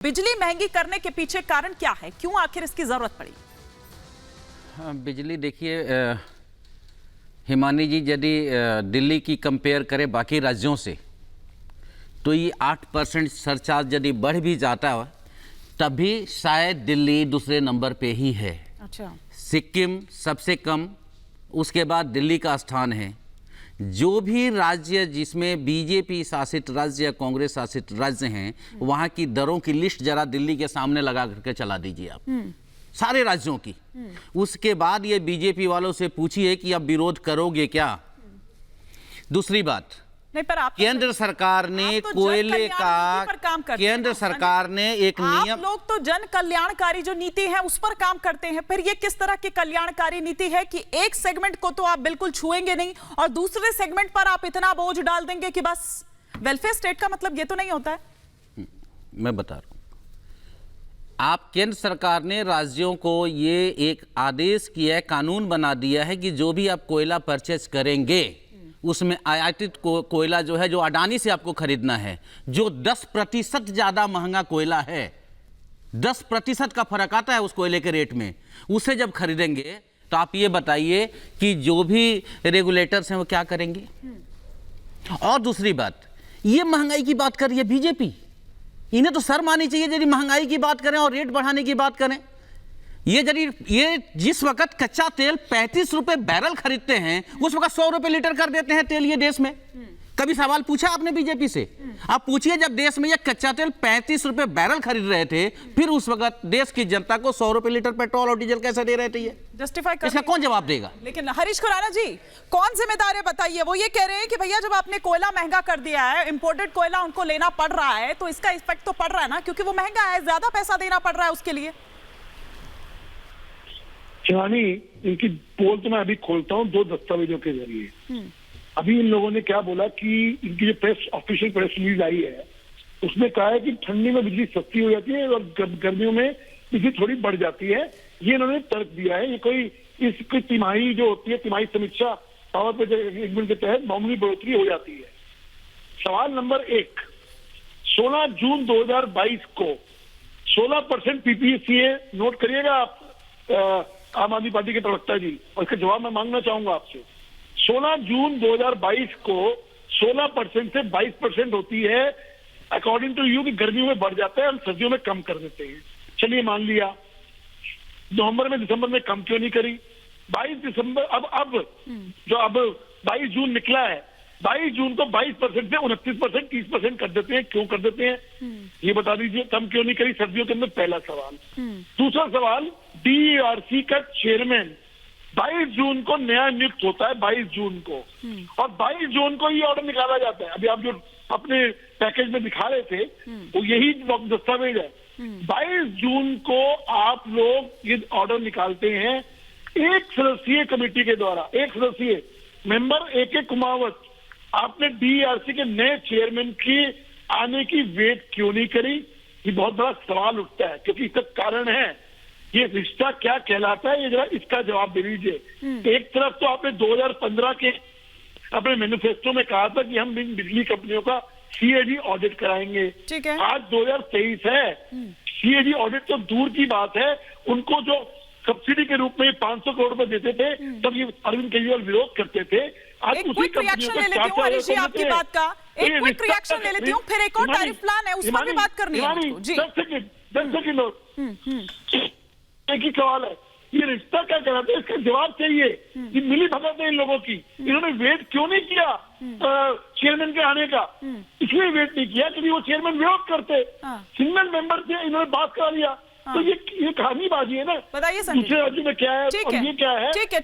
बिजली महंगी करने के पीछे कारण क्या है, क्यों आखिर इसकी जरूरत पड़ी? बिजली देखिए हिमानी जी, यदि दिल्ली की कंपेयर करें बाकी राज्यों से तो ये 8% सरचार्ज यदि बढ़ भी जाता है तभी शायद दिल्ली दूसरे नंबर पे ही है। अच्छा। सिक्किम सबसे कम, उसके बाद दिल्ली का स्थान है। जो भी राज्य जिसमें बीजेपी शासित राज्य या कांग्रेस शासित राज्य हैं वहाँ की दरों की लिस्ट जरा दिल्ली के सामने लगा करके चला दीजिए आप, सारे राज्यों की। उसके बाद ये बीजेपी वालों से पूछिए कि अब विरोध करोगे क्या। दूसरी बात, नहीं, पर आप केंद्र सरकार ने तो कोयले का, काम करते केंद्र हैं सरकार ने एक नियम, आप लोग तो जन कल्याणकारी जो नीति है उस पर काम करते हैं, फिर ये किस तरह की कल्याणकारी नीति है कि एक सेगमेंट को तो आप बिल्कुल छुएंगे नहीं और दूसरे सेगमेंट पर आप इतना बोझ डाल देंगे कि बस वेलफेयर स्टेट का मतलब ये तो नहीं होता है। मैं बता रहा हूं, आप केंद्र सरकार ने राज्यों को ये एक आदेश किया है, कानून बना दिया है कि जो भी आप कोयला परचेज करेंगे उसमें आयातित कोयला जो है, जो अडानी से आपको खरीदना है, जो 10% ज़्यादा महंगा कोयला है, 10% का फर्क आता है उस कोयले के रेट में, उसे जब खरीदेंगे तो आप ये बताइए कि जो भी रेगुलेटर्स हैं वो क्या करेंगे। और दूसरी बात, ये महंगाई की बात कर रही है बीजेपी, इन्हें तो शर्म आनी चाहिए यदि महंगाई की बात करें और रेट बढ़ाने की बात करें। ये जिस वक्त कच्चा तेल 35 रुपए बैरल खरीदते हैं उस वक्त 100 रुपए लीटर कर देते हैं तेल ये देश में। कभी सवाल पूछा आपने बीजेपी से? आप पूछिए, जब देश में ये कच्चा तेल 35 रुपए बैरल खरीद रहे थे फिर उस वक्त देश की जनता को 100 रुपए लीटर पेट्रोल और डीजल कैसे दे रहे थे? ये जस्टिफाई इसका कौन जवाब देगा? लेकिन हरीश खुराना जी कौन जिम्मेदार है बताइए? वो ये कह रहे हैं कि भैया जब आपने कोयला महंगा कर दिया है, इंपोर्टेड कोयला उनको लेना पड़ रहा है, तो इसका इफेक्ट तो पड़ रहा है ना, क्योंकि वो महंगा है, ज्यादा पैसा देना पड़ रहा है उसके लिए। शिवानी, इनकी पोल तो मैं अभी खोलता हूँ 2 दस्तावेजों के जरिए। अभी इन लोगों ने क्या बोला कि इनकी जो ऑफिशियल प्रेस रिलीज आई है उसमें कहा है कि ठंडी में बिजली सस्ती हो जाती है और गर्मियों में बिजली थोड़ी बढ़ जाती है। ये इन्होंने तर्क दिया है। ये इसकी तिमाही जो होती है, तिमाही समीक्षा पावर प्रोजेक्ट के तहत मामूली बढ़ोतरी हो जाती है। सवाल नंबर 1, 16 जून 2022 को 16% पीपीसीए नोट करिएगा आप, आम आदमी पार्टी के प्रवक्ता जी, और इसका जवाब मैं मांगना चाहूंगा आपसे। 16 जून 2022 को 16% से 22% होती है अकॉर्डिंग टू यू, कि गर्मियों में बढ़ जाता है और सर्दियों में कम कर देते हैं। चलिए मान लिया, नवंबर में दिसंबर में कम क्यों नहीं करी? 22 दिसंबर, अब 22 जून निकला है, 22 जून को 22% से 29%, 30% कर देते हैं। क्यों कर देते हैं ये बता दीजिए, कम क्यों नहीं करी सर्दियों के अंदर? पहला सवाल। दूसरा सवाल, डीआरसी का चेयरमैन 22 जून को नया नियुक्त होता है, 22 जून को, और 22 जून को ये ऑर्डर निकाला जाता है। अभी आप जो अपने पैकेज में दिखा रहे थे वो यही दस्तावेज है। 22 जून को आप लोग ये ऑर्डर निकालते हैं एक सदस्यीय कमेटी के द्वारा, एक सदस्यीय मेंबर AK कुमावत। आपने डीआरसी के नए चेयरमैन की आने की वेट क्यों नहीं करी? ये बहुत बड़ा सवाल उठता है, क्योंकि इसका कारण है, ये रिश्ता क्या कहलाता है, ये जरा इसका जवाब दे दीजिए। एक तरफ तो आपने 2015 के अपने मैनिफेस्टो में कहा था कि हम इन बिजली कंपनियों का CAG ऑडिट कराएंगे। ठीक है। आज 2023 है, CAG ऑडिट तो दूर की बात है, उनको जो सब्सिडी के रूप में 500 करोड़ रुपए देते थे तब ये अरविंद केजरीवाल विरोध करते थे। आज एक उसी क्विक रिएक्शन ले लेती हूँ हरीश जी आपकी बात का, एक क्विक रिएक्शन ले लेती हूँ, फिर एक और टैरिफ प्लान है उस पर भी बात करनी है मुझको। जी 10 सेकंड एक ही सवाल है, ये रिश्ता क्या कहलाता है? इसका जवाब चाहिए। ये मिली भगत है इन लोगों की। इन्होंने वेट क्यों नहीं किया चेयरमैन के आने का? इसलिए वेट नहीं किया क्योंकि वो चेयरमैन विरोध करते, सिंगल मेंबर थे, इन्होंने बात करा लिया। तो ये कहानीबाजी है ना। बताइए दूसरे राज्यों में क्या है और ये क्या है? ठीक है।